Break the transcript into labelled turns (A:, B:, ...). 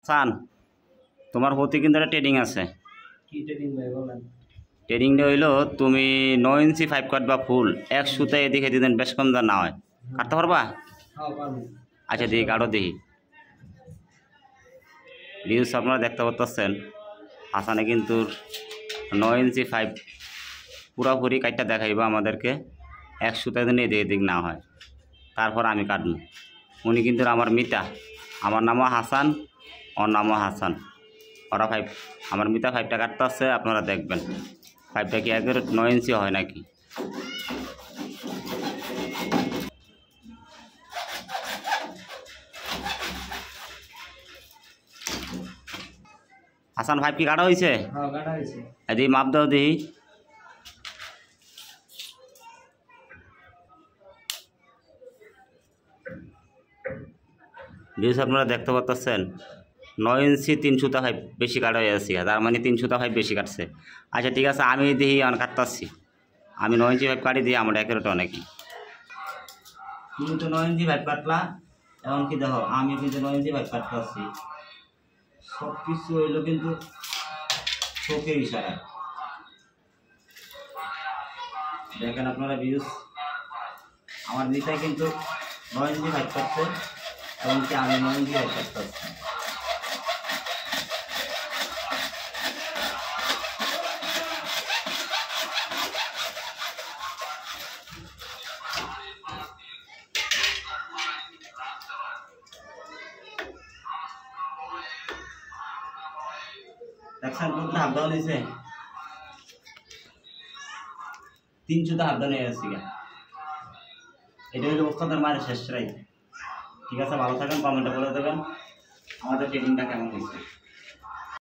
A: সান তোমার প্রতি কিন্তু একটা ট্রেডিং আছে।
B: কি ট্রেডিং ভাই বলেন?
A: ট্রেডিংটা হইলো তুমি 9 ইঞ্চি 5 কাটবা ফুল এক সুতায় এদিকে দিতেন বেশ কম দাম না হয়, কাটতে পারবা?
B: হ্যাঁ পারবো।
A: আচ্ছা দেখি কাটো দেখি। নিউজ আপনারা দেখতে পাচ্ছেন হাসানে কিন্তু 9 ইঞ্চি 5 পুরাপুরি কাটটা দেখাইবা আমাদেরকে এক সুতায় দিন এদিক এদিক না হয়, তারপর আমি কাটবো। উনি কিন্তু আমার মিতা, আমার নামও হাসান, ওর নামও হাসান। ওরা 5 আমার মিতা 5টা কাটতে আসছে, আপনারা দেখবেন 5টা কি একের 9 ইঞ্চি হয় নাকি। হাসান 5 কি কাটা হয়েছে?
B: হ্যাঁ কাটা হয়েছে।
A: এদিকে মাপ দাও দেখি। ভিউজ আপনারা দেখতে পাচ্ছেন 9 ইঞ্চি 3 সুতা 5 বেশি কাটা হয়ে যাচ্ছে, তার মানে 3 সুতা 5 বেশি কাটছে। আচ্ছা ঠিক আছে, আমি দেখি অন কাটতেছি। আমি 9 ইঞ্চি 5 কাটি দিই, আমার একেরটা অনেকই। তুমি তো 9 ইঞ্চি 5 কাটলা, এখন কি দেখো আমি কিন্তু 9 ইঞ্চি 5 কাটতেছি। সব কিছু হইলো কিন্তু চোখের ইশারা। দেখেন আপনারা ভিউজ, আমার নিতাই কিন্তু 9 ইঞ্চি 5 কাটছে, এমনকি আমি 9 ইঞ্চি 5 কাটতেছি। দেখছেন কোনটা হাফ ডাউন হয়েছে? 3 সুতা হাফ ডাউন হয়ে গেছে। এটা হলো ওস্তাদের মায়ের শেষ রাই। ঠিক আছে, ভালো থাকেন, কমেন্টে বলে দেবেন আমাদের ট্রেনিংটা কেমন হয়েছে।